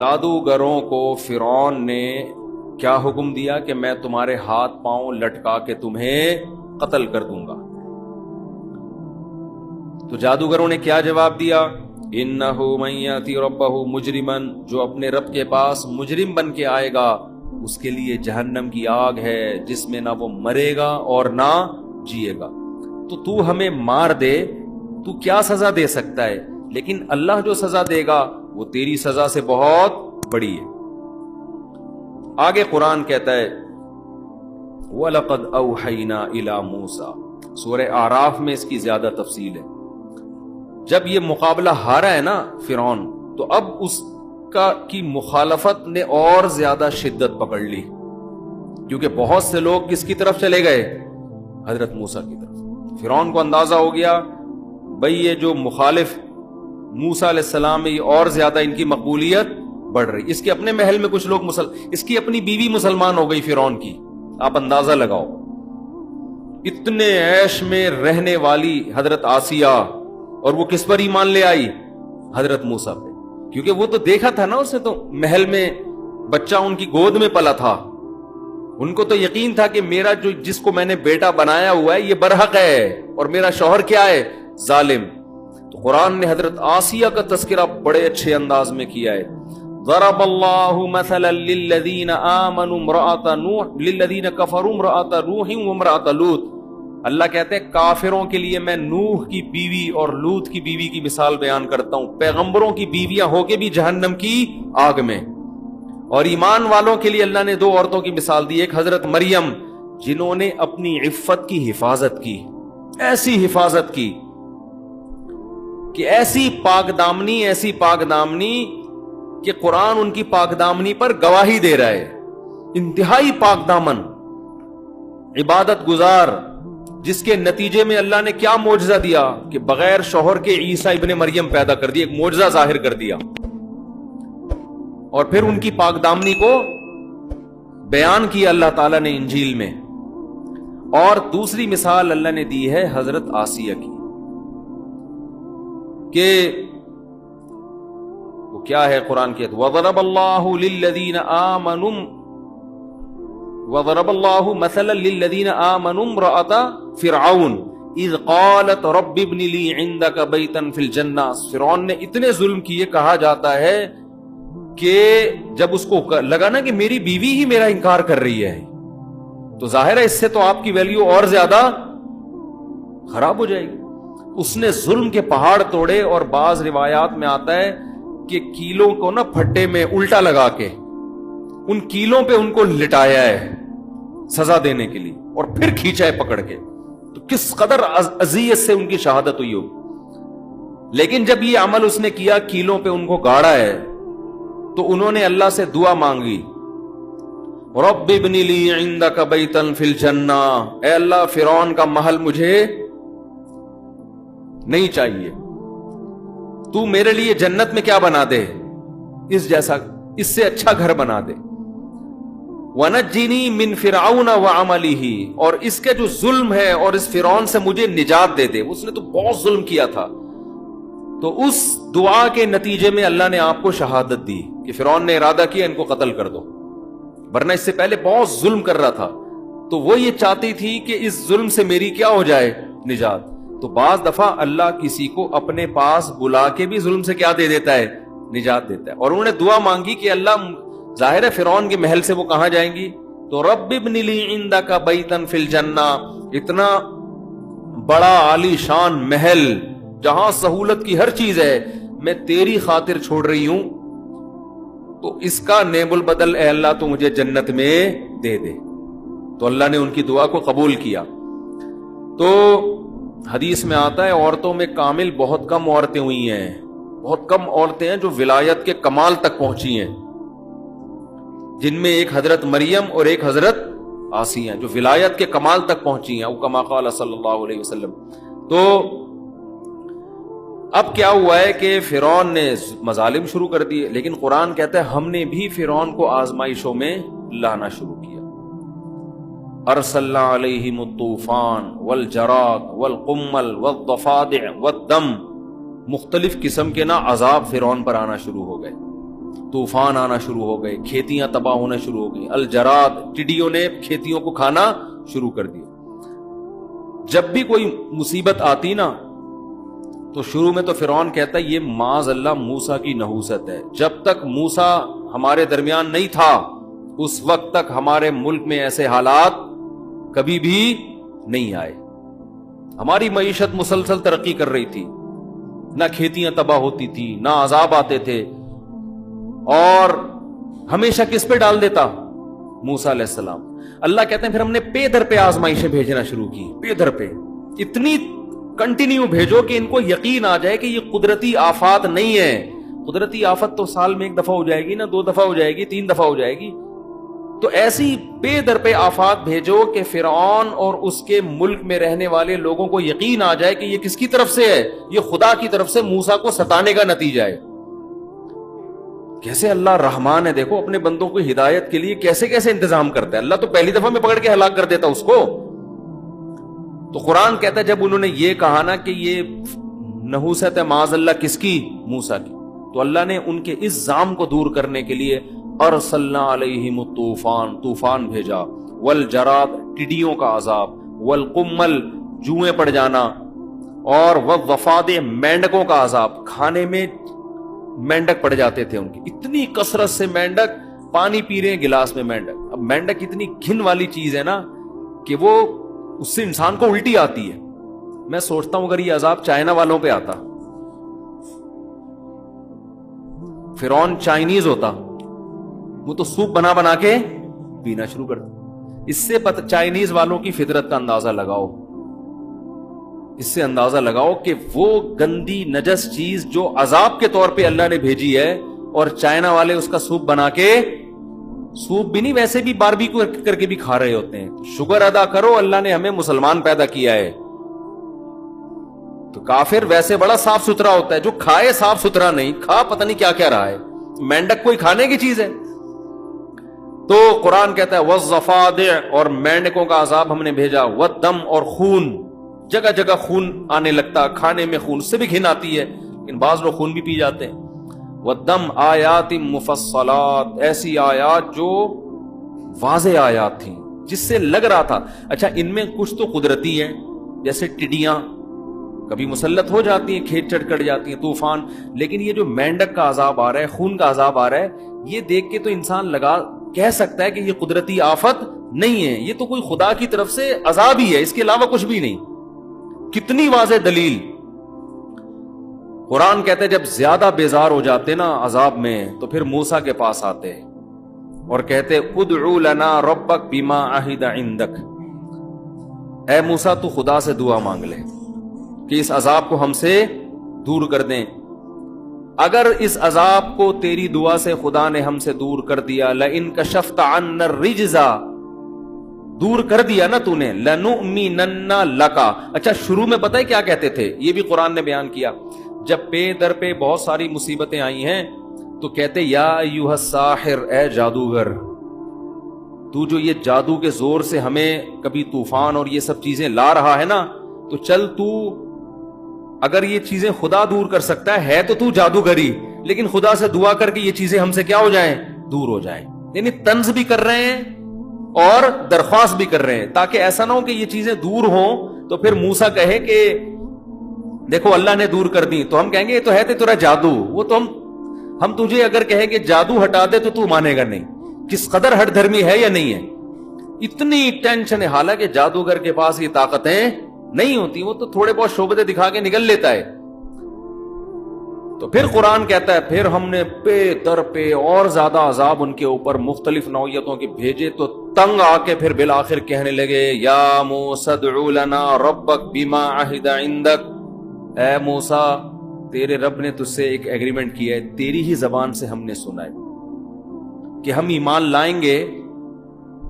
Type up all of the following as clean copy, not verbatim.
جادوگروں کو فرعون نے کیا حکم دیا کہ میں تمہارے ہاتھ پاؤں لٹکا کے تمہیں قتل کر دوں گا. تو جادوگروں نے کیا جواب دیا؟ انہ من یاتی ربہ مجرما، جو اپنے رب کے پاس مجرم بن کے آئے گا اس کے لیے جہنم کی آگ ہے جس میں نہ وہ مرے گا اور نہ جیے گا. تو ہمیں مار دے، تو کیا سزا دے سکتا ہے؟ لیکن اللہ جو سزا دے گا وہ تیری سزا سے بہت بڑی ہے. آگے قرآن کہتا ہے وَلَقَدْ أَوْحَيْنَا إِلَى مُوسَى، سورہ اعراف میں اس کی زیادہ تفصیل ہے. جب یہ مقابلہ ہارا ہے نا فرعون، تو اب اس کی مخالفت نے اور زیادہ شدت پکڑ لی، کیونکہ بہت سے لوگ کس کی طرف چلے گئے؟ حضرت موسیٰ کی طرف. فرعون کو اندازہ ہو گیا بھئی یہ جو مخالف موسیٰ علیہ السلام میں یہ اور زیادہ ان کی مقبولیت بڑھ رہی. اس کے اپنے محل میں کچھ لوگ اس کی اپنی بیوی مسلمان ہو گئی فرعون کی. آپ اندازہ لگاؤ، اتنے عیش میں رہنے والی حضرت آسیہ، اور وہ کس پر ایمان لے آئی؟ حضرت موسیٰ پہ. کیونکہ وہ تو دیکھا تھا نا اسے، تو محل میں بچہ ان کی گود میں پلا تھا، ان کو تو یقین تھا کہ میرا جس کو میں نے بیٹا بنایا ہوا ہے یہ برحق ہے، اور میرا شوہر کیا ہے؟ ظالم. تو قرآن نے حضرت آسیہ کا تذکرہ بڑے اچھے انداز میں کیا ہے. ضرب اللہ مثلا للذین آمنوا امرأۃ نوح للذین کفروا امرأۃ نوح وامرأۃ لوط. اللہ کہتے ہیں کافروں کے لیے میں نوح کی بیوی اور لوط کی بیوی کی مثال بیان کرتا ہوں. پیغمبروں کی بیویاں ہو کے بھی جہنم کی آگ میں، اور ایمان والوں کے لیے اللہ نے دو عورتوں کی مثال دی. ایک حضرت مریم جنہوں نے اپنی عفت کی حفاظت کی، ایسی حفاظت کی کہ ایسی پاک دامنی کہ قرآن ان کی پاک دامنی پر گواہی دے رہا ہے. انتہائی پاک دامن، عبادت گزار، جس کے نتیجے میں اللہ نے کیا معجزہ دیا کہ بغیر شوہر کے عیسیٰ ابن مریم پیدا کر دیا، ایک معجزہ ظاہر کر دیا. اور پھر ان کی پاک دامنی کو بیان کیا اللہ تعالیٰ نے انجیل میں. اور دوسری مثال اللہ نے دی ہے حضرت آسیہ کی، کہ وہ کیا ہے قرآن کی وَضَرَبَ اللَّهُ لِلَّذِينَ آمَنُوا وَضَرَبَ اللَّهُ مَثَلًا لِلَّذِينَ آمَنُوا امْرَأَةَ فِرْعَوْنَ اِذْ قَالَتْ رَبِّ ابْنِ لِي عِندَكَ بَيْتًا فِي الْجَنَّةِ. فرعون نے اتنے ظلم کیے، کہا جاتا ہے کہ جب اس کو لگا نا کہ میری بیوی ہی میرا انکار کر رہی ہے، تو ظاہر ہے اس سے تو آپ کی ویلیو اور زیادہ خراب ہو جائے گی. اس نے ظلم کے پہاڑ توڑے، اور بعض روایات میں آتا ہے کہ کیلوں کو نا پھٹے میں الٹا لگا کے ان کیلوں پہ ان کو لٹایا ہے سزا دینے کے لیے، اور پھر کھینچا ہے پکڑ کے. تو کس قدر اذیت سے ان کی شہادت ہوئی ہوگی. لیکن جب یہ عمل اس نے کیا، کیلوں پہ ان کو گاڑا ہے، تو انہوں نے اللہ سے دعا مانگی رب ابن لی عندک بیتا فی الجنہ، اے اللہ فرعون کا محل مجھے نہیں چاہیے، تو میرے لیے جنت میں کیا بنا دے، اس جیسا، اس سے اچھا گھر بنا دے. وَنَجِّنِي مِن فِرْعَوْنَ وَعَمَلِهِ، اور اس کے جو ظلم ہے اور اس فرعون سے مجھے نجات دے دے، اس نے تو بہت ظلم کیا تھا. تو اس دعا کے نتیجے میں اللہ نے آپ کو شہادت دی کہ فرعون نے ارادہ کیا ان کو قتل کر دو، ورنہ اس سے پہلے بہت ظلم کر رہا تھا. تو وہ یہ چاہتی تھی کہ اس ظلم سے میری کیا ہو جائے، نجات. تو بعض دفعہ اللہ کسی کو اپنے پاس بلا کے بھی ظلم سے کیا دے دیتا ہے، نجات دیتا ہے. اور انہوں نے دعا مانگی کہ اللہ، ظاہر ہے فرعون کے محل سے وہ کہاں جائیں گی، تو رب ابن لی عندک بیتا فی الجنہ، اتنا بڑا عالی شان محل جہاں سہولت کی ہر چیز ہے، میں تیری خاطر چھوڑ رہی ہوں، تو اس کا نیب البدل اے اللہ تو مجھے جنت میں دے دے. تو اللہ نے ان کی دعا کو قبول کیا. تو حدیث میں آتا ہے عورتوں میں کامل بہت کم عورتیں ہوئی ہیں، بہت کم عورتیں ہیں جو ولایت کے کمال تک پہنچی ہیں، جن میں ایک حضرت مریم اور ایک حضرت آسیہ ہیں جو ولایت کے کمال تک پہنچی ہیں، او کما قال صلی اللہ علیہ وسلم. تو اب کیا ہوا ہے کہ فرعون نے مظالم شروع کر دیے، لیکن قرآن کہتا ہے ہم نے بھی فرعون کو آزمائشوں میں لانا شروع کیا. ارسلنا علیہم الطوفان والجراد والقمل والضفادع والدم، مختلف قسم کے نا عذاب فرعون پر آنا شروع ہو گئے. طوفان آنا شروع ہو گئے, کھیتیاں تباہ ہونا شروع ہو گئی, الجراد ٹڈیوں نے کھیتیوں کو کھانا شروع کر دیا. جب بھی کوئی مصیبت آتی نا تو شروع میں تو فرعون کہتا ہے یہ معاذ اللہ موسیٰ کی نحوست ہے. جب تک موسیٰ ہمارے درمیان نہیں تھا اس وقت تک ہمارے ملک میں ایسے حالات کبھی بھی نہیں آئے. ہماری معیشت مسلسل ترقی کر رہی تھی, نہ کھیتیاں تباہ ہوتی تھی, نہ عذاب آتے تھے. اور ہمیشہ کس پہ ڈال دیتا؟ موسیٰ علیہ السلام. اللہ کہتے ہیں پھر ہم نے پے در پہ آزمائشیں بھیجنا شروع کی, پے در پہ اتنی کنٹینیو بھیجو کہ ان کو یقین آ جائے کہ یہ قدرتی آفات نہیں ہے. قدرتی آفت تو سال میں 1 دفعہ ہو جائے گی نا, 2 دفعہ ہو جائے گی, 3 دفعہ ہو جائے گی. تو ایسی پے در پہ آفات بھیجو کہ فرعون اور اس کے ملک میں رہنے والے لوگوں کو یقین آ جائے کہ یہ کس کی طرف سے ہے, یہ خدا کی طرف سے موسیٰ کو ستانے کا نتیجہ ہے. کیسے اللہ رحمان ہے, دیکھو اپنے بندوں کو ہدایت کے لیے کیسے کیسے انتظام کرتا ہے. اللہ تو پہلی دفعہ میں پکڑ کے ہلاک کر دیتا اس کو. تو قرآن کہتا ہے جب انہوں نے یہ کہا نا کہ یہ نحوست ہے معاذ اللہ کس کی؟ موسیٰ کی, تو اللہ نے ان کے اس ظام کو دور کرنے کے لیے ارسلنا علیہم الطوفان, طوفان بھیجا, والجراد ٹڈیوں کا عذاب, والقمل جوئیں پڑ جانا, اور وفاد مینڈکوں کا عذاب. کھانے میں مینڈک پڑ جاتے تھے ان کی, اتنی کثرت سے مینڈک, پانی پی رہے ہیں گلاس میں مینڈک. اب مینڈک اتنی گھن والی چیز ہے نا کہ وہ اس سے انسان کو الٹی آتی ہے. میں سوچتا ہوں اگر یہ عذاب چائنا والوں پہ آتا, فرعون چائنیز ہوتا, وہ تو سوپ بنا بنا کے پینا شروع کر دیا. اس سے چائنیز والوں کی فطرت کا اندازہ لگاؤ, اس سے اندازہ لگاؤ کہ وہ گندی نجس چیز جو عذاب کے طور پہ اللہ نے بھیجی ہے, اور چائنا والے اس کا سوپ بنا کے, سوپ بھی نہیں ویسے بھی باربیکیو کر کے بھی کھا رہے ہوتے ہیں. شکر ادا کرو اللہ نے ہمیں مسلمان پیدا کیا ہے. تو کافر ویسے بڑا صاف ستھرا ہوتا ہے, جو کھائے صاف ستھرا نہیں, کھا پتہ نہیں کیا کیا رہا ہے. مینڈک کوئی کھانے کی چیز ہے؟ تو قرآن کہتا ہے والضفادع, اور مینڈکوں کا عذاب ہم نے بھیجا, والدم, اور خون, جگہ جگہ خون آنے لگتا, کھانے میں خون سے بھی گھن آتی ہے لیکن بعض لوگ خون بھی پی جاتے ہیں. والدم آیات مفصلات, ایسی آیات جو واضح آیات تھیں جس سے لگ رہا تھا اچھا ان میں کچھ تو قدرتی ہیں, جیسے ٹڈیاں کبھی مسلط ہو جاتی ہیں, کھیت چڑھ کر جاتی ہیں, طوفان. لیکن یہ جو مینڈک کا عذاب آ رہا ہے, خون کا عذاب آ رہا ہے, یہ دیکھ کے تو انسان کہہ سکتا ہے کہ یہ قدرتی آفت نہیں ہے, یہ تو کوئی خدا کی طرف سے عذاب ہی ہے, اس کے علاوہ کچھ بھی نہیں. کتنی واضح دلیل. قرآن کہتے ہیں جب زیادہ بیزار ہو جاتے نا عذاب میں تو پھر موسیٰ کے پاس آتے اور کہتے ادعو لنا ربک بما عہد عندک, اے موسیٰ تو خدا سے دعا مانگ لے کہ اس عذاب کو ہم سے دور کر دیں. اگر اس عذاب کو تیری دعا سے خدا نے ہم سے دور کر دیا, لئن کشفت عنا الرجز, دور کر دیا نا تو نے, لنؤمنن لک. اچھا شروع میں پتہ ہے کیا کہتے تھے, یہ بھی قرآن نے بیان کیا. جب پے در پہ بہت ساری مصیبتیں آئی ہیں تو کہتے یا ایھا الساحر, اے جادوگر, تو جو یہ جادو کے زور سے ہمیں کبھی طوفان اور یہ سب چیزیں لا رہا ہے نا, تو چل تو اگر یہ چیزیں خدا دور کر سکتا ہے تو جادوگری, لیکن خدا سے دعا کر کے یہ چیزیں ہم سے کیا ہو جائیں, دور ہو جائیں. یعنی طنز بھی کر رہے ہیں اور درخواست بھی کر رہے ہیں تاکہ ایسا نہ ہو کہ یہ چیزیں دور ہوں تو پھر موسیٰ کہے کہ دیکھو اللہ نے دور کر دی, تو ہم کہیں گے یہ تو ہے تیرا جادو. وہ تو ہم تجھے اگر کہیں کہ جادو ہٹا دے تو مانے گا نہیں. کس قدر ہٹ دھرمی ہے یا نہیں ہے, اتنی ٹینشن ہے. حالانکہ جادوگر کے پاس یہ طاقتیں نہیں ہوتی, وہ تو تھوڑے بہت شعبدے دکھا کے نکل لیتا ہے. تو پھر قرآن کہتا ہے پھر ہم نے پے در پہ اور زیادہ عذاب ان کے اوپر مختلف نوعیتوں کے بھیجے, تو تنگ آ کے پھر بالآخر کہنے لگے یا موسیٰ ادع لنا ربک بما عہد عندک, اے موسیٰ تیرے رب نے تجھ سے ایک ایگریمنٹ کیا ہے, تیری ہی زبان سے ہم نے سنا ہے کہ ہم ایمان لائیں گے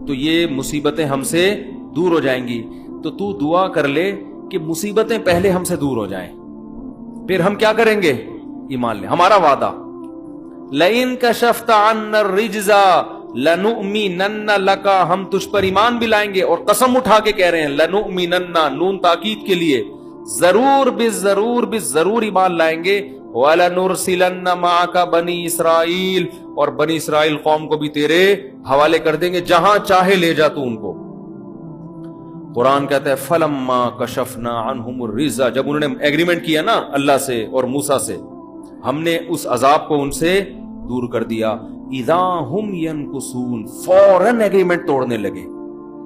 تو یہ مصیبتیں ہم سے دور ہو جائیں گی. تو دعا کر لے کہ مصیبتیں پہلے ہم سے دور ہو جائیں, پھر ہم کیا کریں گے, ایمان لیں. ہمارا وعدہ لئن کشفت عنا الرجز لنؤمنن لک, ہم تجھ پر ایمان بھی لائیں گے. اور قسم اٹھا کے کہہ رہے ہیں لنؤمنن, نون تاکید کے لیے, ضرور بالضرور ایمان لائیں گے. وَلَنُرْسِلَنَّ مَعَكَ بَنِي اسرائیل، اور بنی اسرائیل قوم کو بھی تیرے حوالے کر دیں گے، جہاں چاہے لے جا تو ان کو۔ قرآن کہتا ہے فَلَمَّا كَشَفْنَا عَنْهُمُ الرِّجْزَ، جب انہوں نے ایگریمنٹ کیا نا اللہ سے اور موسیٰ سے، ہم نے اس عذاب کو ان سے دور کر دیا۔ اِذَا هُمْ يَنْكُثُونَ، فوراً ایگریمنٹ توڑنے لگے۔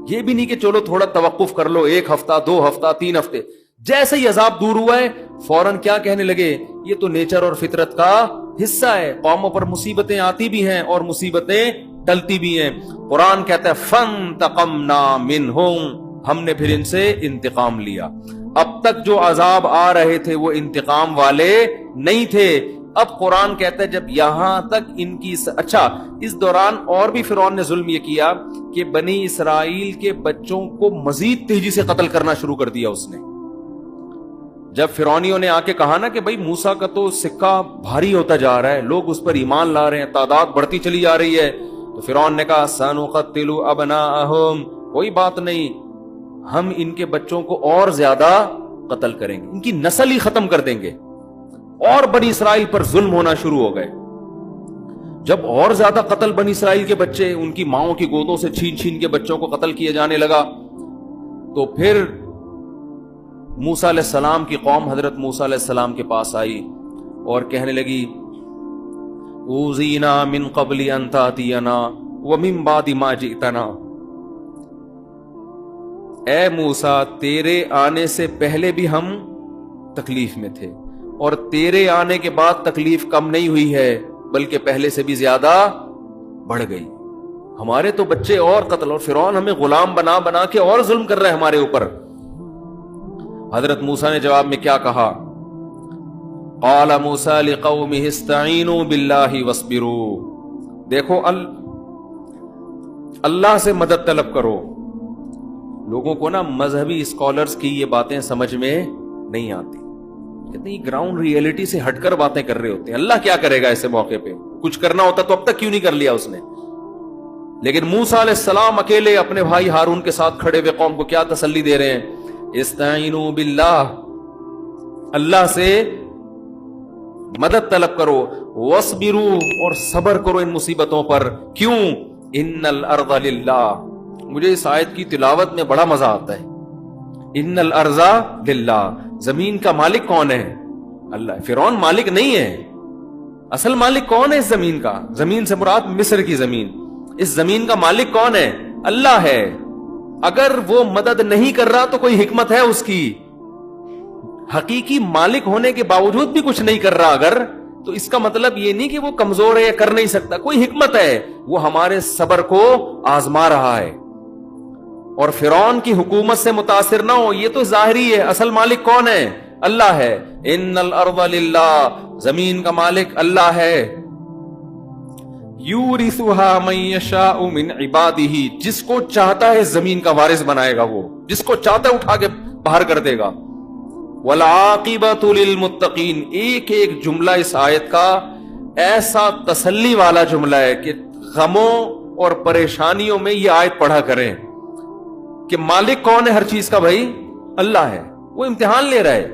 یہ بھی نہیں کہ چلو تھوڑا توقف کر لو، 1 ہفتہ 2 ہفتہ 3 ہفتے، جیسے ہی عذاب دور ہوا ہے فوراً کیا کہنے لگے، یہ تو نیچر اور فطرت کا حصہ ہے، قوموں پر مصیبتیں آتی بھی ہیں اور مصیبتیں ٹلتی بھی ہیں۔ قرآن کہتا ہے فَانْتَقَمْنَا مِنْهُمْ، ہم نے پھر ان سے انتقام لیا۔ اب تک جو عذاب آ رہے تھے وہ انتقام والے نہیں تھے، اب قرآن کہتا ہے جب یہاں تک ان کی اچھا، اس دوران اور بھی فرعون نے ظلم یہ کیا کہ بنی اسرائیل کے بچوں کو مزید تیزی سے قتل کرنا شروع کر دیا اس نے۔ جب فرعونیوں نے آ کے کہا نا کہ بھائی موسیٰ کا تو سکہ بھاری ہوتا جا رہا ہے، لوگ اس پر ایمان لا رہے ہیں، تعداد بڑھتی چلی جا رہی ہے، تو فرعون نے کہا سَنُقَتِّلُ أَبْنَاءَهُمْ، کوئی بات نہیں، ہم ان کے بچوں کو اور زیادہ قتل کریں گے، ان کی نسل ہی ختم کر دیں گے۔ اور بنی اسرائیل پر ظلم ہونا شروع ہو گئے۔ جب اور زیادہ قتل بنی اسرائیل کے بچے ان کی ماؤں کی گودوں سے چھین چھین کے بچوں کو قتل کیے جانے لگا، تو پھر موسیٰ علیہ السلام کی قوم حضرت موسیٰ علیہ السلام کے پاس آئی اور کہنے لگی اوذینا من قبل ان تاتینا ومن بعد ما جئتنا، اے موسیٰ تیرے آنے سے پہلے بھی ہم تکلیف میں تھے، اور تیرے آنے کے بعد تکلیف کم نہیں ہوئی ہے بلکہ پہلے سے بھی زیادہ بڑھ گئی، ہمارے تو بچے اور قتل، اور فرعون ہمیں غلام بنا بنا کے اور ظلم کر رہا ہے ہمارے اوپر۔ حضرت موسیٰ نے جواب میں کیا کہا، قال موسیٰ لقومہ استعینوا باللہ واصبروا، دیکھو اللہ سے مدد طلب کرو۔ لوگوں کو نا مذہبی اسکالرز کی یہ باتیں سمجھ میں نہیں آتی، کہتے ہیں گراؤنڈ ریئلٹی سے ہٹ کر باتیں کر رہے ہوتے ہیں، اللہ کیا کرے گا ایسے موقع پہ، کچھ کرنا ہوتا تو اب تک کیوں نہیں کر لیا اس نے۔ لیکن موسیٰ علیہ السلام اکیلے اپنے بھائی ہارون کے ساتھ کھڑے ہوئے قوم کو کیا تسلی دے رہے ہیں، استعینوا باللہ، اللہ سے مدد طلب کرو، واصبروا، اور صبر کرو ان مصیبتوں پر، کیوں، ان الارض للہ۔ مجھے اس آیت کی تلاوت میں بڑا مزہ آتا ہے، ان الارض للہ، زمین کا مالک کون ہے، اللہ۔ فرعون مالک نہیں ہے، اصل مالک کون ہے اس زمین کا، زمین سے مراد مصر کی زمین، اس زمین کا مالک کون ہے، اللہ ہے۔ اگر وہ مدد نہیں کر رہا تو کوئی حکمت ہے اس کی، حقیقی مالک ہونے کے باوجود بھی کچھ نہیں کر رہا اگر، تو اس کا مطلب یہ نہیں کہ وہ کمزور ہے یا کر نہیں سکتا، کوئی حکمت ہے، وہ ہمارے صبر کو آزما رہا ہے۔ اور فرعون کی حکومت سے متاثر نہ ہو، یہ تو ظاہری ہے، اصل مالک کون ہے، اللہ ہے۔ ان الارض للہ، زمین کا مالک اللہ ہے۔ یورثها من یشاء من عبادہ، جس کو چاہتا ہے زمین کا وارث بنائے گا، وہ جس کو چاہتا ہے اٹھا کے باہر کر دے گا۔ والعاقبۃ للمتقین، ایک ایک جملہ اس آیت کا ایسا تسلی والا جملہ ہے کہ غموں اور پریشانیوں میں یہ آیت پڑھا کریں کہ مالک کون ہے ہر چیز کا، بھائی اللہ ہے، وہ امتحان لے رہا ہے،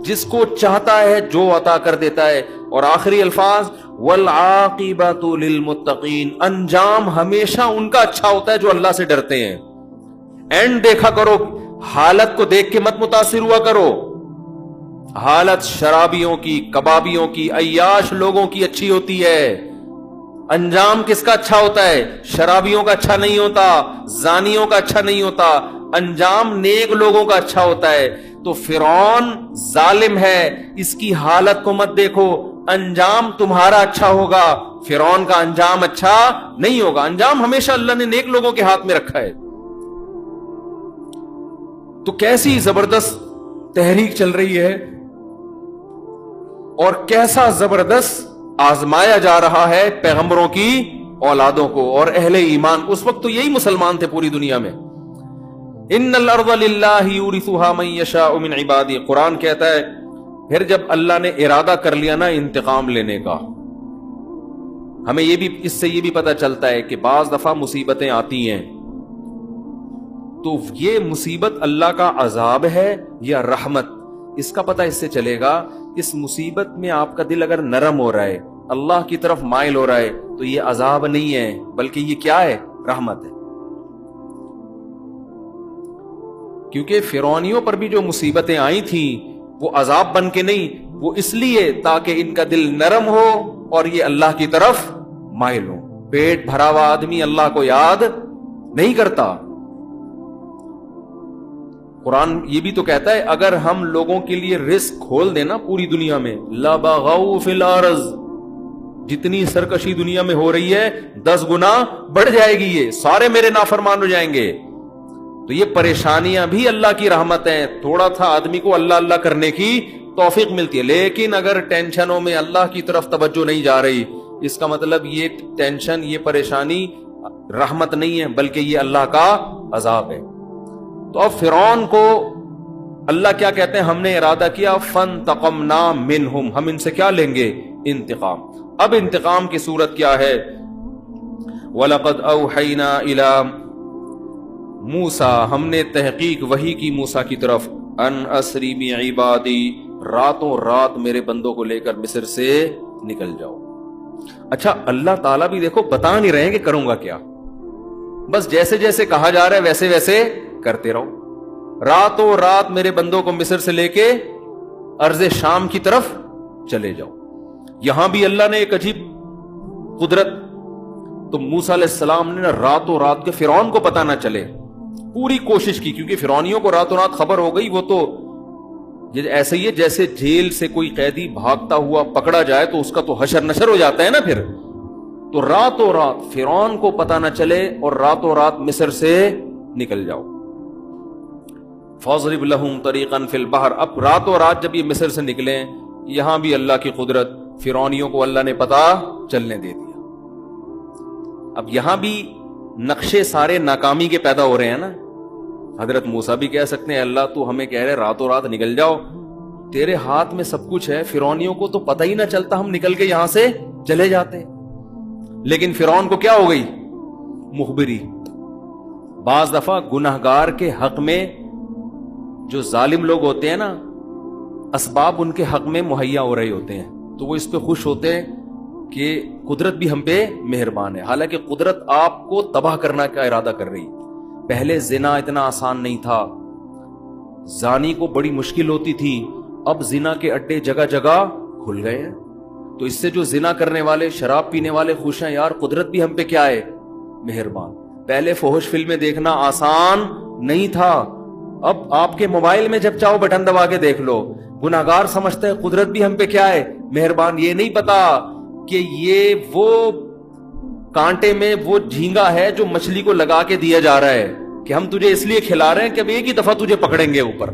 جس کو چاہتا ہے جو عطا کر دیتا ہے۔ اور آخری الفاظ والعاقبۃ للمتقین، انجام ہمیشہ ان کا اچھا ہوتا ہے جو اللہ سے ڈرتے ہیں۔ اینڈ دیکھا کرو، حالت کو دیکھ کے مت متاثر ہوا کرو، حالت شرابیوں کی، کبابیوں کی، عیاش لوگوں کی اچھی ہوتی ہے، انجام کس کا اچھا ہوتا ہے، شرابیوں کا اچھا نہیں ہوتا، زانیوں کا اچھا نہیں ہوتا، انجام نیک لوگوں کا اچھا ہوتا ہے۔ تو فرعون ظالم ہے، اس کی حالت کو مت دیکھو، انجام تمہارا اچھا ہوگا، فرعون کا انجام اچھا نہیں ہوگا، انجام ہمیشہ اللہ نے نیک لوگوں کے ہاتھ میں رکھا ہے۔ تو کیسی زبردست تحریک چل رہی ہے اور کیسا زبردست آزمایا جا رہا ہے پیغمبروں کی اولادوں کو اور اہل ایمان، اس وقت تو یہی مسلمان تھے پوری دنیا میں۔ ان الارض للہ یورثها من یشاء من عبادہ، قرآن کہتا ہے پھر جب اللہ نے ارادہ کر لیا نا انتقام لینے کا، ہمیں یہ بھی اس سے یہ بھی پتہ چلتا ہے کہ بعض دفعہ مصیبتیں آتی ہیں تو یہ مصیبت اللہ کا عذاب ہے یا رحمت، اس کا پتہ اس سے چلے گا اس مصیبت میں آپ کا دل اگر نرم ہو رہا ہے، اللہ کی طرف مائل ہو رہا ہے، تو یہ عذاب نہیں ہے بلکہ یہ کیا ہے؟ رحمت ہے. کیونکہ فرعونیوں پر بھی جو مصیبتیں آئی تھیں وہ عذاب بن کے نہیں، وہ اس لیے تاکہ ان کا دل نرم ہو اور یہ اللہ کی طرف مائل ہو. پیٹ بھرا ہوا آدمی اللہ کو یاد نہیں کرتا. قرآن یہ بھی تو کہتا ہے اگر ہم لوگوں کے لیے رزق کھول دینا پوری دنیا میں، لَبَغَوْا فِي الْأَرْضِ، جتنی سرکشی دنیا میں ہو رہی ہے 10 گنا بڑھ جائے گی، یہ سارے میرے نافرمان ہو جائیں گے. تو یہ پریشانیاں بھی اللہ کی رحمت ہیں. تھوڑا تھا آدمی کو اللہ اللہ کرنے کی توفیق ملتی ہے، لیکن اگر ٹینشنوں میں اللہ کی طرف توجہ نہیں جا رہی، اس کا مطلب یہ ٹینشن، یہ پریشانی رحمت نہیں ہے بلکہ یہ اللہ کا عذاب ہے. تو اب فرعون کو اللہ کیا کہتے ہیں؟ ہم نے ارادہ کیا فَانْتَقَمْنَا مِنْهُمْ، ہم ان سے کیا لیں گے؟ انتقام. اب انتقام کی صورت کیا ہے؟ وَلَقَدْ أَوْحَيْنَا إِلَىٰ موسیٰ، ہم نے تحقیق وحی کی موسیٰ کی طرف، ان اسری بعبادی، راتوں رات میرے بندوں کو لے کر مصر سے نکل جاؤ. اچھا اللہ تعالیٰ بھی دیکھو بتا نہیں رہے ہیں کہ کروں گا کیا، بس جیسے جیسے کہا جا رہا ہے ویسے ویسے کرتے رہو. راتوں رات میرے بندوں کو مصر سے لے کے ارض شام کی طرف چلے جاؤ. یہاں بھی اللہ نے ایک عجیب قدرت، تو موسیٰ علیہ السلام نے راتوں رات کے فرعون کو پتہ نہ چلے پوری کوشش کی، کیونکہ فرعونیوں کو راتوں رات خبر ہو گئی. وہ تو ایسے ہی ہے جیسے جیل سے کوئی قیدی بھاگتا ہوا پکڑا جائے تو اس کا تو حشر نشر ہو جاتا ہے نا پھر. تو راتوں رات فرعون کو پتہ نہ چلے اور راتوں رات مصر سے نکل جاؤ. فَاضْرِبْ لَهُمْ طَرِيقًا فِي الْبَحْرِ، اب راتوں رات جب یہ مصر سے نکلیں، یہاں بھی اللہ کی قدرت، فرعونیوں کو اللہ نے پتہ چلنے دے دیا. اب یہاں بھی نقشے سارے ناکامی کے پیدا ہو رہے ہیں نا. حضرت موسیٰ بھی کہہ سکتے ہیں اللہ تو ہمیں کہہ رہے راتوں رات نکل جاؤ، تیرے ہاتھ میں سب کچھ ہے، فرعونیوں کو تو پتہ ہی نہ چلتا، ہم نکل کے یہاں سے چلے جاتے. لیکن فرعون کو کیا ہو گئی؟ مخبری. بعض دفعہ گناہگار کے حق میں جو ظالم لوگ ہوتے ہیں نا، اسباب ان کے حق میں مہیا ہو رہے ہوتے ہیں تو وہ اس پہ خوش ہوتے ہیں کہ قدرت بھی ہم پہ مہربان ہے. حالانکہ قدرت آپ کو تباہ کرنا کا ارادہ کر رہی. پہلے زنا اتنا آسان نہیں تھا، زانی کو بڑی مشکل ہوتی تھی، اب زنا کے اڈے جگہ جگہ کھل گئے ہیں. تو اس سے جو زنا کرنے والے، شراب پینے والے خوش ہیں، یار قدرت بھی ہم پہ کیا ہے؟ مہربان. پہلے فحش فلمیں دیکھنا آسان نہیں تھا، اب آپ کے موبائل میں جب چاہو بٹن دبا کے دیکھ لو. گناہگار سمجھتے ہیں قدرت بھی ہم پہ کیا ہے؟ مہربان. یہ نہیں پتا کہ یہ وہ کانٹے میں وہ جھینگا ہے جو مچھلی کو لگا کے دیا جا رہا ہے کہ ہم تجھے اس لیے کھلا رہے ہیں کہ اب ایک ہی دفعہ تجھے پکڑیں گے اوپر.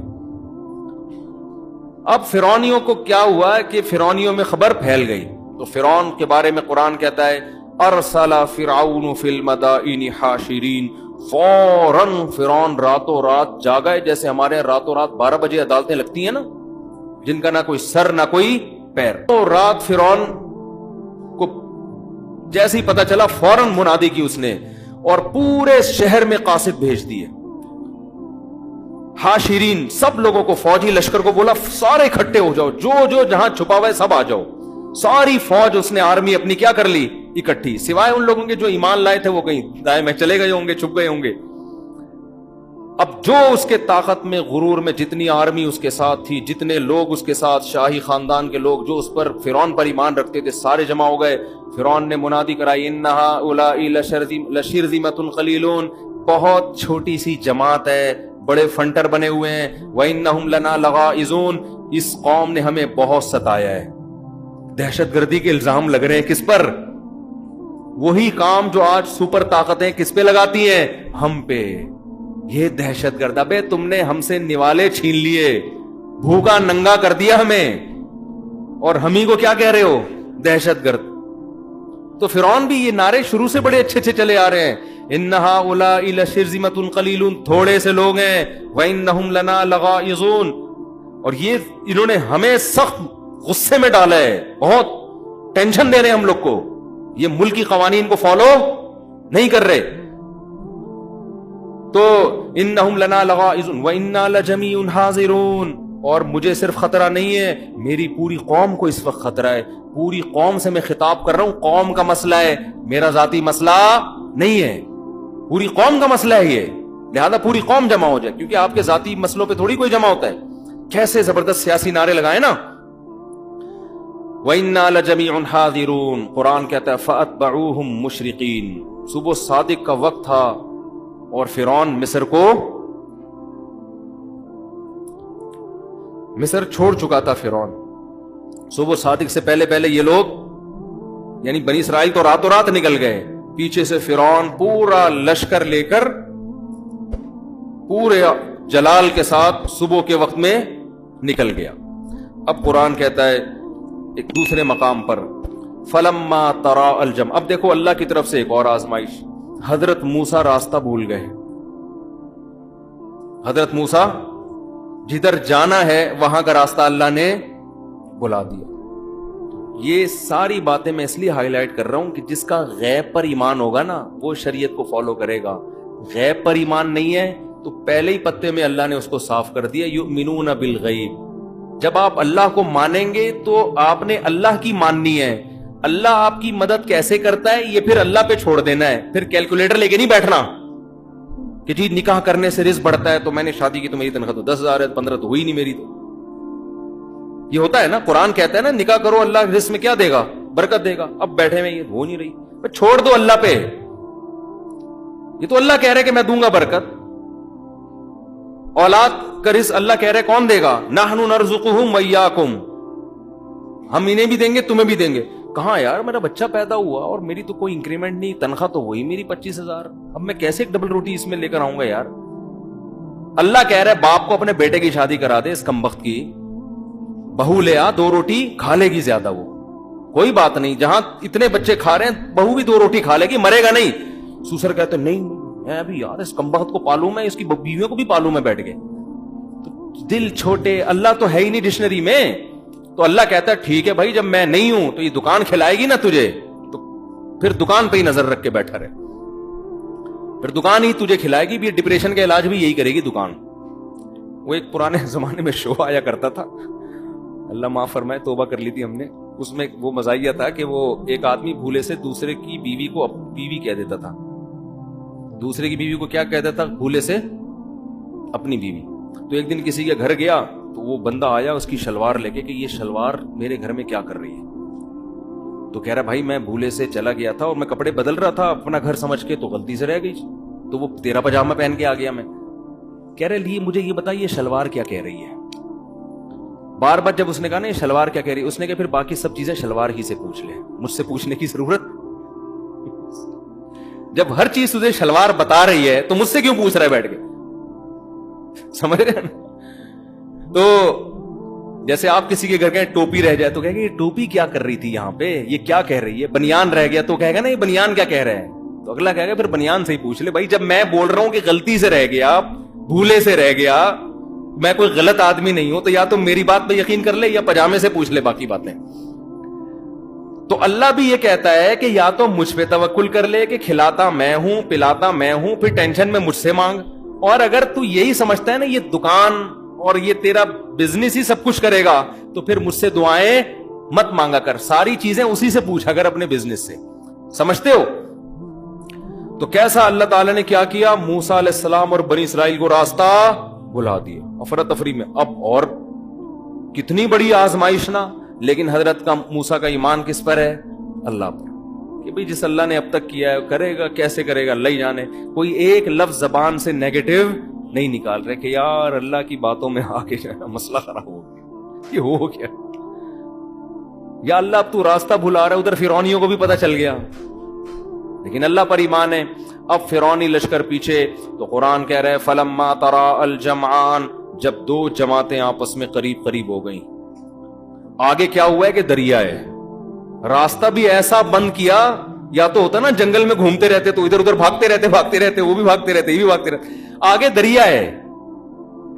اب فرعونیوں کو کیا ہوا کہ فرعونیوں میں خبر پھیل گئی. تو فرعون کے بارے میں قرآن کہتا ہے ارسل فرعون فی المدائن حاشرین، فوراً فرعون راتوں رات جاگا ہے. جیسے ہمارے راتوں رات 12 بجے عدالتیں لگتی ہیں نا، جن کا نہ کوئی سر نہ کوئی پیر. تو رات فرعون کو جیسے ہی پتا چلا فوراً منادی کی اس نے، اور پورے شہر میں قاصد بھیج دیے. حاشرین، سب لوگوں کو، فوجی لشکر کو بولا سارے اکٹھے ہو جاؤ، جو جہاں چھپا ہوا ہے سب آ جاؤ. ساری فوج اس نے آرمی اپنی کیا کر لی؟ اکٹھی. سوائے ان لوگوں کے جو ایمان لائے تھے وہ کہیں دائیں میں چلے گئے ہوں گے، چھپ گئے ہوں گے. اب جو اس کے طاقت میں، غرور میں، جتنی آرمی اس کے ساتھ تھی، جتنے لوگ اس کے ساتھ، شاہی خاندان کے لوگ جو اس پر فرعون پر ایمان رکھتے تھے، سارے جمع ہو گئے. فرعون نے منادی کرائی ان هؤلاء لشرذمۃ قلیلون، بہت چھوٹی سی جماعت ہے، بڑے فنٹر بنے ہوئے ہیں. وانہم لنا لغائظون، اس قوم نے ہمیں بہت ستایا ہے. دہشت گردی کے الزام لگ رہے ہیں کس پر؟ وہی کام جو آج سپر طاقتیں کس پہ لگاتی ہیں؟ ہم پہ. یہ دہشت گرد، ابے تم نے ہم سے نوالے چھین لیے، بھوکا ننگا کر دیا ہمیں، اور ہم ہی کو کیا کہہ رہے ہو؟ دہشت گرد. تو فرعون بھی یہ نعرے شروع سے بڑے اچھے اچھے چلے آ رہے ہیں. ان هؤلاء لشرذمۃ قلیلون، تھوڑے سے لوگ ہیں. وانہم لنا لغائظون، اور یہ انہوں نے ہمیں سخت غصے میں ڈالا ہے، بہت ٹینشن دے رہے ہیں ہم لوگ کو، یہ ملکی قوانین کو فالو نہیں کر رہے. تو انہم لنا لغائظون وانا لجمیع حاضرون، اور مجھے صرف خطرہ نہیں ہے، میری پوری قوم کو اس وقت خطرہ ہے، پوری قوم سے میں خطاب کر رہا ہوں، قوم کا مسئلہ ہے، میرا ذاتی مسئلہ نہیں ہے، پوری قوم کا مسئلہ ہے یہ، لہذا پوری قوم جمع ہو جائے، کیونکہ آپ کے ذاتی مسئلوں پہ تھوڑی کوئی جمع ہوتا ہے۔ کیسے زبردست سیاسی نعرے لگائے نا۔ وَإِنَّا لَجَمِيعٌ حَاذِرُونَ، قرآن کہتا ہے فَأَتْبَعُوهُمْ مُشْرِقِينَ، صبح صادق کا وقت تھا اور فرعون مصر چھوڑ چکا تھا۔ فرعون صبح صادق سے پہلے پہلے یہ لوگ یعنی بنی اسرائیل تو راتوں رات نکل گئے، پیچھے سے فرعون پورا لشکر لے کر پورے جلال کے ساتھ صبح کے وقت میں نکل گیا۔ اب قرآن کہتا ہے ایک دوسرے مقام پر فلما ترا الجمع، اب دیکھو اللہ کی طرف سے ایک اور آزمائش، حضرت موسیٰ راستہ بھول گئے۔ حضرت موسیٰ جدھر جانا ہے وہاں کا راستہ اللہ نے بلا دیا۔ یہ ساری باتیں میں اس لیے ہائی لائٹ کر رہا ہوں کہ جس کا غیب پر ایمان ہوگا نا وہ شریعت کو فالو کرے گا، غیب پر ایمان نہیں ہے تو پہلے ہی پتے میں اللہ نے اس کو صاف کر دیا، یؤمنون بالغیب۔ جب آپ اللہ کو مانیں گے تو آپ نے اللہ کی ماننی ہے، اللہ آپ کی مدد کیسے کرتا ہے یہ پھر اللہ پہ چھوڑ دینا ہے، پھر کیلکولیٹر لے کے نہیں بیٹھنا کہ جی نکاح کرنے سے رزق بڑھتا ہے تو میں نے شادی کی تو میری تنخواہ تو 10,000 ہے، 15 تو ہوئی نہیں میری، تو یہ ہوتا ہے نا۔ قرآن کہتا ہے نا نکاح کرو اللہ رزق میں کیا دے گا، برکت دے گا، اب بیٹھے میں یہ ہو نہیں رہی، چھوڑ دو اللہ پہ، یہ تو اللہ کہہ رہے کہ میں دوں گا برکت، اولاد کا رزق اللہ کہہ رہے کون دے گا، نحن نرزقہم وایاکم، ہم انہیں بھی دیں گے تمہیں بھی دیں گے۔ کہاں یار میرا بچہ پیدا ہوا اور میری تو کوئی انکریمنٹ نہیں، تنخواہ تو وہی میری 25,000، اب میں کیسے ایک ڈبل روٹی اس میں لے کر آؤں گا یار۔ اللہ کہہ رہا ہے باپ کو اپنے بیٹے کی شادی کرا دے، اس کمبخت کی بہو لے آ، 2 روٹی کھا لے گی زیادہ، وہ کوئی بات نہیں، جہاں اتنے بچے کھا رہے ہیں بہو بھی 2 روٹی کھا لے گی، مرے گا نہیں۔ سسر کہتے نہیں میں ابھی یار اس کمبخت کو پالوں، میں اس کی بیویوں کو بھی پالوں، میں بیٹھ کے، دل چھوٹے، اللہ تو ہے ہی نہیں ڈکشنری میں، تو اللہ کہتا ہے ٹھیک ہے بھائی جب میں نہیں ہوں تو یہ دکان کھلائے گی نا تجھے، تو پھر دکان پہ ہی نظر رکھ کے بیٹھا رہے، پھر دکان ہی تجھے کھلائے گی بھی، ڈپریشن کا علاج بھی یہی کرے گی دکان۔ وہ ایک پرانے زمانے میں شو آیا کرتا تھا، اللہ معاف فرمائے، توبہ کر لی تھی ہم نے، اس میں وہ مزاحیہ تھا کہ وہ ایک آدمی بھولے سے دوسرے کی بیوی کو بیوی کہہ دیتا تھا، دوسرے کی بیوی کو کیا کہتا تھا، بھولے سے اپنی بیوی۔ تو ایک دن کسی کے گھر گیا تو وہ بندہ آیا اس کی شلوار لے کے کہ یہ شلوار میرے گھر میں کیا کر رہی ہے، تو کہہ رہا بھائی میں بھولے سے چلا گیا تھا اور میں کپڑے بدل رہا تھا اپنا گھر سمجھ کے، تو غلطی سے رہ گئی، تو وہ تیرا پاجامہ پہن کے آ گیا میں۔ کہہ رہے لیے مجھے یہ بتا یہ شلوار کیا کہہ رہی ہے، بار بار جب اس نے کہا نا یہ شلوار کیا کہہ رہی ہے، اس نے کہا پھر باقی سب چیزیں شلوار ہی سے پوچھ لے، مجھ سے پوچھنے کی ضرورت، جب ہر چیز تجھے شلوار بتا رہی ہے تو مجھ سے کیوں پوچھ رہا ہے بیٹھ کے، سمجھ رہے ہیں نا؟ تو جیسے آپ کسی کے گھر گئے ٹوپی رہ جائے تو کہے گا یہ ٹوپی کیا کر رہی تھی یہاں پہ، یہ کیا کہہ رہی ہے، بنیان رہ گیا تو کہے گا نا یہ بنیان کیا کہہ رہے ہیں، تو اگلا کہے گا پھر بنیان سے ہی پوچھ لے بھائی، جب میں بول رہا ہوں کہ غلطی سے رہ گیا، بھولے سے رہ گیا، میں کوئی غلط آدمی نہیں ہوں، تو یا تو میری بات پہ یقین کر لے یا پاجامے سے پوچھ لے باقی باتیں۔ تو اللہ بھی یہ کہتا ہے کہ یا تو مجھ پہ توکل کر لے کہ کھلاتا میں ہوں پلاتا میں ہوں، پھر ٹینشن میں مجھ سے مانگ، اور اگر تو یہی سمجھتا ہے نا یہ دکان اور یہ تیرا بزنس ہی سب کچھ کرے گا تو پھر مجھ سے دعائیں مت مانگا کر، ساری چیزیں اسی سے پوچھا کر اپنے بزنس سے، سمجھتے ہو؟ تو کیسا اللہ تعالیٰ نے کیا کیا، موسیٰ علیہ السلام اور بنی اسرائیل کو راستہ بلا دیا افراتفری میں۔ اب اور کتنی بڑی آزمائش نا، لیکن حضرت کا موسیٰ کا ایمان کس پر ہے، اللہ پر، کہ بھئی جس اللہ نے اب تک کیا ہے کرے گا، کیسے کرے گا اللہ ہی جانے، کوئی ایک لفظ زبان سے نیگیٹو نہیں نکال رہے کہ یار اللہ کی باتوں میں آ کے مسئلہ خراب ہو گیا، یہ ہو گیا، یا اللہ اب تو راستہ بھلا رہا ہے، ادھر فرعونیوں کو بھی پتہ چل گیا، لیکن اللہ پر ایمان ہے۔ اب فرعونی لشکر پیچھے، تو قرآن کہہ رہے فلما ترا الجمعان، جب 2 جماعتیں آپس میں قریب قریب ہو گئیں، آگے کیا ہوا ہے کہ دریا ہے، راستہ بھی ایسا بند کیا، یا تو ہوتا نا جنگل میں گھومتے رہتے تو ادھر ادھر بھاگتے رہتے، وہ بھی بھاگتے رہتے، یہ بھی بھاگتے رہتے، آگے دریا ہے،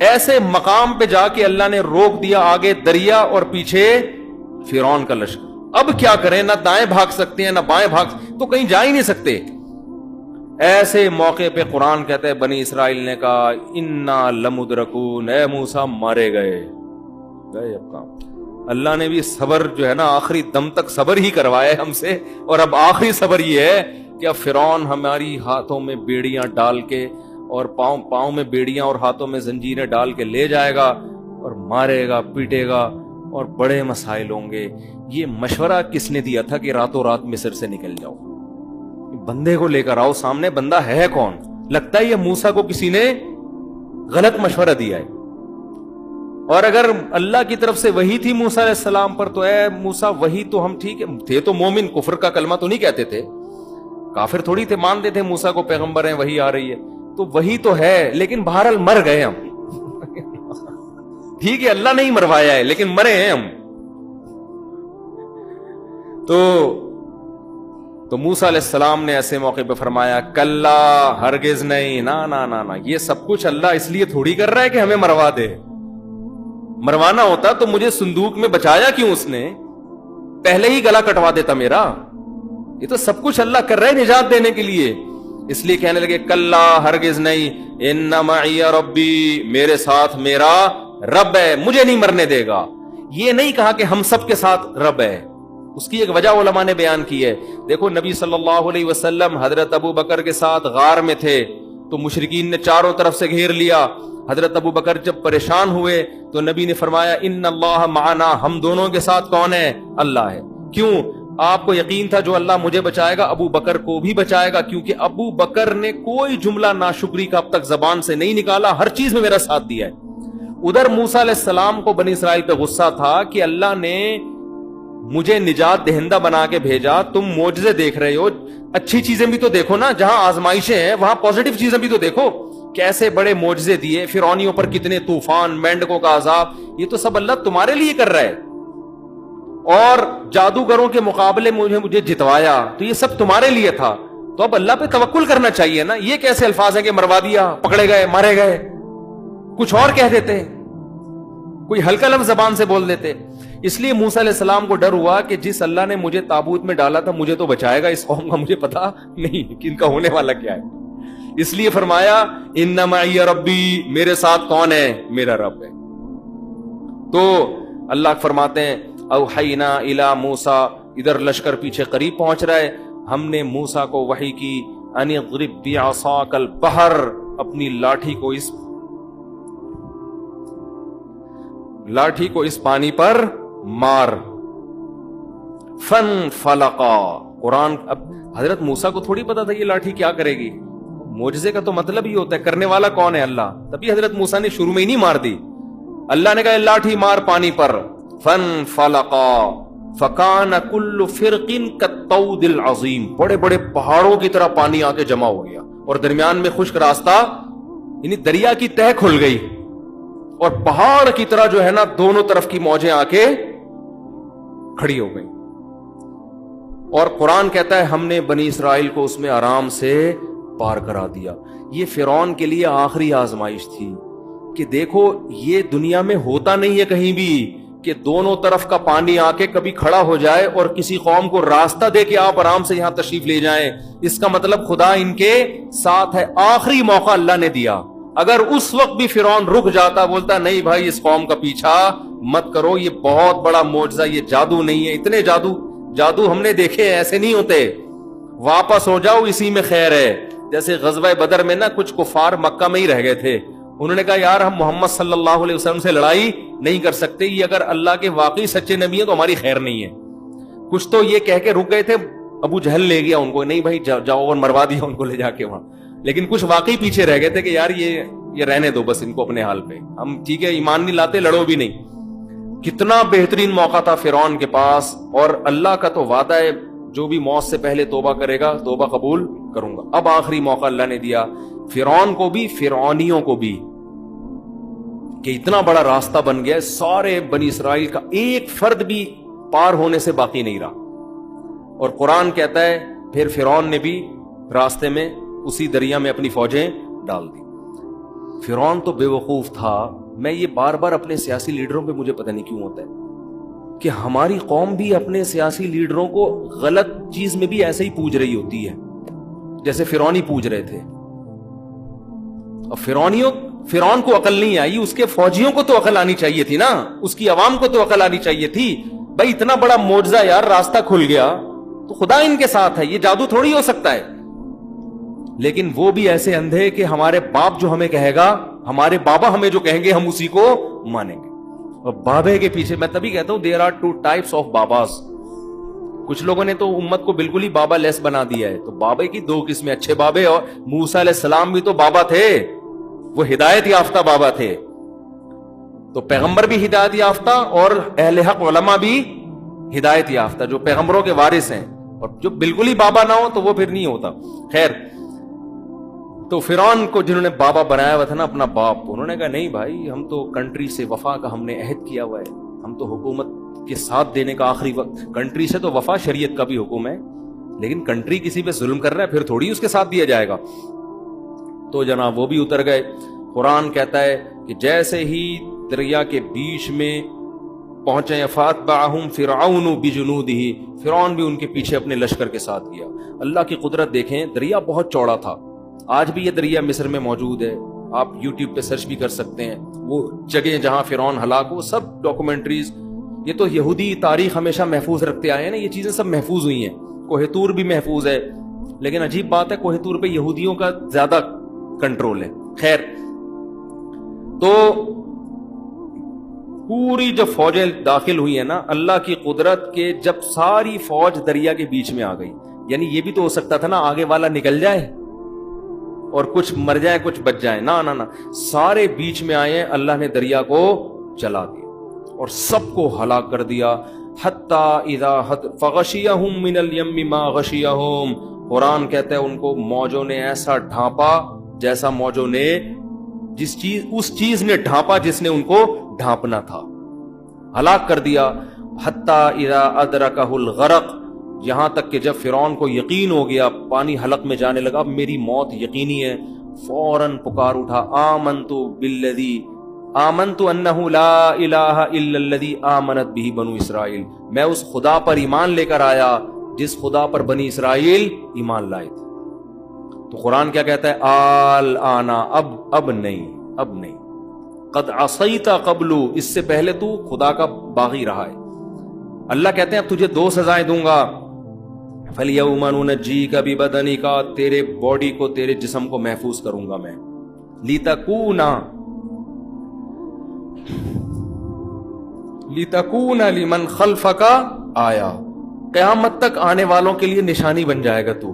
ایسے مقام پہ جا کے اللہ نے روک دیا، آگے دریا اور پیچھے فرعون کا لشکر، اب کیا کریں، نہ دائیں بھاگ سکتے ہیں نہ بائیں تو کہیں جا ہی نہیں سکتے۔ ایسے موقع پہ قرآن کہتا ہے بنی اسرائیل نے کہا انا لمدرکون، اے موسیٰ مارے گئے، گئے اب کام. اللہ نے بھی صبر جو ہے نا آخری دم تک صبر ہی کروایا ہے ہم سے, اور اب آخری صبر یہ ہے کہ اب فرعون ہماری ہاتھوں میں بیڑیاں ڈال کے اور پاؤں میں بیڑیاں اور ہاتھوں میں زنجیریں ڈال کے لے جائے گا اور مارے گا, پیٹے گا, اور بڑے مسائل ہوں گے. یہ مشورہ کس نے دیا تھا کہ راتوں رات مصر سے نکل جاؤ؟ بندے کو لے کر آؤ سامنے, بندہ ہے کون؟ لگتا ہے یہ موسیٰ کو کسی نے غلط مشورہ دیا ہے. اور اگر اللہ کی طرف سے وحی تھی موسیٰ علیہ السلام پر تو اے موسیٰ وحی تو ہم ٹھیک ہے تھے تو مومن, کفر کا کلمہ تو نہیں کہتے تھے, کافر تھوڑی تھے, مانتے تھے موسیٰ کو پیغمبر ہیں, وحی آ رہی ہے, تو وحی تو ہے, لیکن بہرحال مر گئے ہم. ٹھیک ہے اللہ نہیں مروایا ہے لیکن مرے ہیں ہم. تو موسیٰ علیہ السلام نے ایسے موقع پہ فرمایا کلا, ہرگز نہیں, نا, یہ سب کچھ اللہ اس لیے تھوڑی کر رہا ہے کہ ہمیں مروا دے. مروانا ہوتا تو مجھے صندوق میں بچایا کیوں اس نے, پہلے ہی گلا کٹوا دیتا میرا. یہ تو سب کچھ اللہ کر رہا ہے نجات دینے کے لیے. اس لیے کہنے لگے کلا, ہرگز نہیں, ان معی ربی, میرے ساتھ میرا رب ہے, مجھے نہیں مرنے دے گا. یہ نہیں کہا کہ ہم سب کے ساتھ رب ہے. اس کی ایک وجہ علماء نے بیان کی ہے. دیکھو نبی صلی اللہ علیہ وسلم حضرت ابو بکر کے ساتھ غار میں تھے تو مشرکین نے چاروں طرف سے گھیر لیا. حضرت ابو بکر جب پریشان ہوئے تو نبی نے فرمایا ان اللہ معنا, ہم دونوں کے ساتھ کون ہے؟ اللہ ہے. کیوں؟ آپ کو یقین تھا جو اللہ مجھے بچائے گا ابو بکر کو بھی بچائے گا, کیونکہ ابو بکر نے کوئی جملہ ناشکری کا اب تک زبان سے نہیں نکالا, ہر چیز میں میرا ساتھ دیا ہے. ادھر موسیٰ علیہ السلام کو بنی اسرائیل پہ غصہ تھا کہ اللہ نے مجھے نجات دہندہ بنا کے بھیجا, تم معجزے دیکھ رہے ہو, اچھی چیزیں بھی تو دیکھو نا, جہاں آزمائشیں ہیں وہاں پازیٹیو چیزیں بھی تو دیکھو. کیسے بڑے معجزے دیے, فرعونیوں پر کتنے طوفان, مینڈکوں کا عذاب, یہ تو سب اللہ تمہارے لیے کر رہا ہے. اور جادوگروں کے مقابلے مجھے جتوایا, تو یہ سب تمہارے لیے تھا. تو اب اللہ پہ توکل کرنا چاہیے نا. یہ کیسے الفاظ ہیں کہ مروا دیا, پکڑے گئے, مارے گئے, کچھ اور کہہ دیتے, کوئی ہلکا لفظ زبان سے بول دیتے. اس لیے موسیٰ علیہ السلام کو ڈر ہوا کہ جس اللہ نے مجھے تابوت میں ڈالا تھا مجھے تو بچائے گا, اس قوم کا مجھے پتا نہیں کہ ان کا ہونے والا کیا ہے. اس لیے فرمایا ان معی ربی, میرے ساتھ کون ہے؟ میرا رب ہے. تو اللہ فرماتے ہیں اوحینا الی موسیٰ, ادھر لشکر پیچھے قریب پہنچ رہا ہے, ہم نے موسیٰ کو وحی کی ان اضرب بعصاک البحر, اپنی لاٹھی کو اس پانی پر مار. فن فلقا, قرآن, اب حضرت موسیٰ کو تھوڑی پتا تھا یہ لاٹھی کیا کرے گی. معجزے کا تو مطلب ہی ہوتا ہے کرنے والا کون ہے؟ اللہ. تبھی حضرت موسیٰ نے شروع میں ہی نہیں مار دی. اللہ نے کہا لاٹھی مار پانی پر. فن فلقا فکان کل فرق کالطود العظیم, بڑے بڑے پہاڑوں کی طرح پانی آ کے جمع ہو گیا, اور درمیان میں خشک راستہ, یعنی دریا کی تہ کھل گئی, اور پہاڑ کی طرح جو ہے نا دونوں طرف کی موجیں آ کے کھڑی ہو گئی. اور قرآن کہتا ہے ہم نے بنی اسرائیل کو اس میں آرام سے پار کرا دیا. یہ فرعون کے لیے آخری آزمائش تھی کہ دیکھو یہ دنیا میں ہوتا نہیں ہے کہیں بھی کہ دونوں طرف کا پانی آ کے کبھی کھڑا ہو جائے اور کسی قوم کو راستہ دے کے آپ آرام سے یہاں تشریف لے جائیں. اس کا مطلب خدا ان کے ساتھ ہے. آخری موقع اللہ نے دیا. اگر اس وقت بھی فرعون رک جاتا, بولتا نہیں بھائی اس قوم کا پیچھا مت کرو, یہ بہت بڑا معجزہ, یہ جادو نہیں ہے, اتنے جادو ہم نے دیکھے ایسے نہیں ہوتے, واپس ہو جاؤ اسی میں خیر ہے. جیسے غزوہ بدر میں نا کچھ کفار مکہ میں ہی رہ گئے تھے, انہوں نے کہا یار ہم محمد صلی اللہ علیہ وسلم سے لڑائی نہیں کر سکتے, یہ اگر اللہ کے واقعی سچے نبی ہیں تو ہماری خیر نہیں ہے. کچھ تو یہ کہہ کے رک گئے تھے, ابو جہل لے گیا ان کو, نہیں بھائی جاؤ, اور مروا دیا ان کو لے جا کے وہاں. لیکن کچھ واقعی پیچھے رہ گئے تھے کہ یار یہ رہنے دو بس ان کو اپنے حال پہ, ہم ٹھیک ہے ایمان نہیں لاتے, لڑو بھی نہیں. کتنا بہترین موقع تھا فرعون کے پاس, اور اللہ کا تو وعدہ ہے جو بھی موت سے پہلے توبہ کرے گا توبہ قبول کروں گا. اب آخری موقع اللہ نے دیا فرعون کو بھی, فرعونیوں کو بھی, کہ اتنا بڑا راستہ بن گیا, سارے بنی اسرائیل کا ایک فرد بھی پار ہونے سے باقی نہیں رہا. اور قرآن کہتا ہے پھر فرعون نے بھی راستے میں اسی دریا میں اپنی فوجیں ڈال دی. فرعون تو بے وقوف تھا. میں یہ بار بار اپنے سیاسی لیڈروں پہ مجھے پتہ نہیں کیوں ہوتا ہے کہ ہماری قوم بھی اپنے سیاسی لیڈروں کو غلط چیز میں بھی ایسے ہی پوج رہی ہوتی ہے جیسے فرعونی پوج رہے تھے. اور فرعونیوں فرعون کو عقل نہیں آئی, اس کے فوجیوں کو تو عقل آنی چاہیے تھی نا, اس کی عوام کو تو عقل آنی چاہیے تھی. بھائی اتنا بڑا معجزہ یار, راستہ کھل گیا تو خدا ان کے ساتھ ہے, یہ جادو تھوڑی ہو سکتا ہے. لیکن وہ بھی ایسے اندھے کہ ہمارے باپ جو ہمیں کہے گا, ہمارے بابا ہمیں جو کہیں گے ہم اسی کو مانیں گے. اور بابے کے پیچھے, میں تبھی کہتا ہوں there are two types of باباز. کچھ لوگوں نے تو امت کو بالکل ہی بابا لیس بنا دیا ہے. تو بابے کی دو قسمیں, اچھے بابے, اور موسیٰ علیہ السلام بھی تو بابا تھے, وہ ہدایت یافتہ بابا تھے. تو پیغمبر بھی ہدایت یافتہ اور اہل حق علماء بھی ہدایت یافتہ, جو پیغمبروں کے وارث ہیں. اور جو بالکل ہی بابا نہ ہو تو وہ پھر نہیں ہوتا. خیر, تو فرعون کو جنہوں نے بابا بنایا ہوا تھا نا, اپنا باپ, انہوں نے کہا نہیں بھائی, ہم تو کنٹری سے وفا کا ہم نے عہد کیا ہوا ہے, ہم تو حکومت کے ساتھ دینے کا آخری وقت, کنٹری سے تو وفا, شریعت کا بھی حکم ہے, لیکن کنٹری کسی پہ ظلم کر رہا ہے پھر تھوڑی اس کے ساتھ دیا جائے گا. تو جناب وہ بھی اتر گئے. قرآن کہتا ہے کہ جیسے ہی دریا کے بیچ میں پہنچے, فاتبعہم فرعون بجنودہ, فرعون بھی ان کے پیچھے اپنے لشکر کے ساتھ گیا. اللہ کی قدرت دیکھیں, دریا بہت چوڑا تھا. آج بھی یہ دریا مصر میں موجود ہے, آپ یوٹیوب پہ سرچ بھی کر سکتے ہیں. وہ جگہ جہاں فرعون ہلاک ہو, سب ڈاکومنٹریز, یہ تو یہودی تاریخ ہمیشہ محفوظ رکھتے آئے ہیں نا, یہ چیزیں سب محفوظ ہوئی ہیں. کوہ طور بھی محفوظ ہے, لیکن عجیب بات ہے کوہ طور پہ یہودیوں کا زیادہ کنٹرول ہے. خیر, تو پوری جب فوجیں داخل ہوئی ہیں نا, اللہ کی قدرت کے جب ساری فوج دریا کے بیچ میں آ گئی, یعنی یہ بھی تو ہو سکتا تھا نا آگے والا نکل جائے اور کچھ مر جائیں کچھ بچ جائیں, نہ سارے بیچ میں آئے ہیں. اللہ نے دریا کو چلا دیا اور سب کو ہلاک کر دیا. حتی اذا فغشیہم من الیم ما غشیہم, قرآن کہتا ہے ان کو موجوں نے ایسا ڈھانپا جیسا موجوں نے اس چیز نے ڈھانپا جس نے ان کو ڈھانپنا تھا, ہلاک کر دیا. حتی اذا ادرکہ الغرق, یہاں تک کہ جب فرعون کو یقین ہو گیا, پانی حلق میں جانے لگا, اب میری موت یقینی ہے, فوراً پکار اٹھا, آمنت انہ لا الہ الا الذی آمنت بہ بنو اسرائیل, میں اس خدا پر ایمان لے کر آیا جس خدا پر بنی اسرائیل ایمان لائے تھے. تو قرآن کیا کہتا ہے, آل آنا, اب نہیں, قد عصیت قبل, اس سے پہلے تو خدا کا باغی رہا ہے. اللہ کہتے ہیں اب تجھے دو سزائیں دوں گا. فَالْيَوْمَ نُنَجِّيكَ بِبَدَنِكَ, تیرے باڈی کو, تیرے جسم کو محفوظ کروں گا میں. لِتَكُونَ لِمَنْ خَلْفَكَ آیا, قیامت تک آنے والوں کے لیے نشانی بن جائے گا. تو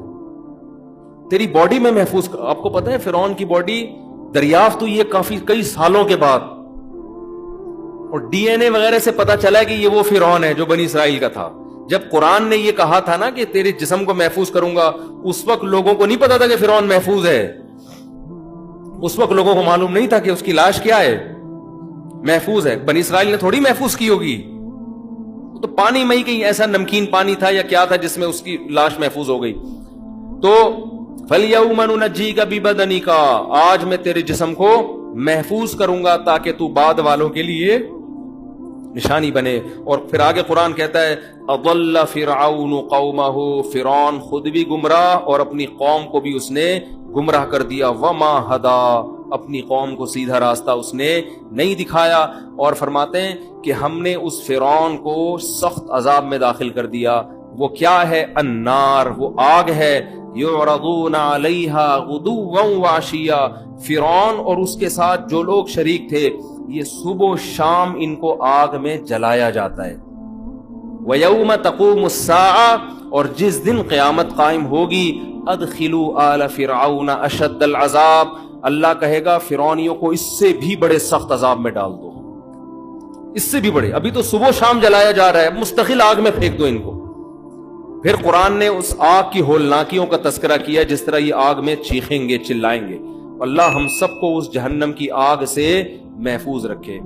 تیری باڈی میں محفوظ. آپ کو پتا ہے فرعون کی باڈی دریافت ہوئی ہے کئی سالوں کے بعد, اور ڈی این اے وغیرہ سے پتا چلا کہ یہ وہ فرعون ہے جو بنی اسرائیل کا تھا. جب قرآن نے یہ کہا تھا نا کہ تیرے جسم کو محفوظ کروں گا, اس وقت لوگوں کو نہیں پتا تھا کہ فرعون محفوظ ہے. اس وقت لوگوں کو معلوم نہیں تھا کہ اس کی لاش کیا ہے, محفوظ ہے. بنی اسرائیل نے تھوڑی محفوظ کی ہوگی, تو پانی میں ہی کہیں ایسا نمکین پانی تھا یا کیا تھا جس میں اس کی لاش محفوظ ہو گئی. تو فَالْيَوْمَ نُنَجِّيكَ بِبَدَنِكَ, آج میں تیرے جسم کو محفوظ کروں گا تاکہ تو بعد والوں کے لیے نشانی بنے. اور پھر آگے قرآن کہتا ہے اضل فرعون قومہ, فرعون خود بھی گمراہ اور اپنی قوم کو بھی اس نے گمراہ کر دیا. وما ہدا, اپنی قوم کو سیدھا راستہ اس نے نہیں دکھایا. اور فرماتے ہیں کہ ہم نے اس فرعون کو سخت عذاب میں داخل کر دیا. وہ کیا ہے, النار, وہ آگ ہے. یعرضون علیہا غدوا وعشیا, فرعون اور اس کے ساتھ جو لوگ شریک تھے, یہ صبح و شام ان کو آگ میں جلایا جاتا ہے. وَيَوْمَ تَقُومُ السَّاعَةُ, اور جس دن قیامت قائم ہوگی, أَدْخِلُوا آلَ فِرْعَوْنَ أَشَدَّ الْعَذَابِ, اللہ کہے گا فرعونیوں کو اس سے بھی بڑے سخت عذاب میں ڈال دو, اس سے بھی بڑے. ابھی تو صبح و شام جلایا جا رہا ہے, مستقل آگ میں پھینک دو ان کو. پھر قرآن نے اس آگ کی ہولناکیوں کا تذکرہ کیا, جس طرح یہ آگ میں چیخیں گے, چلائیں گے. اللہ ہم سب کو اس جہنم کی آگ سے محفوظ رکھے.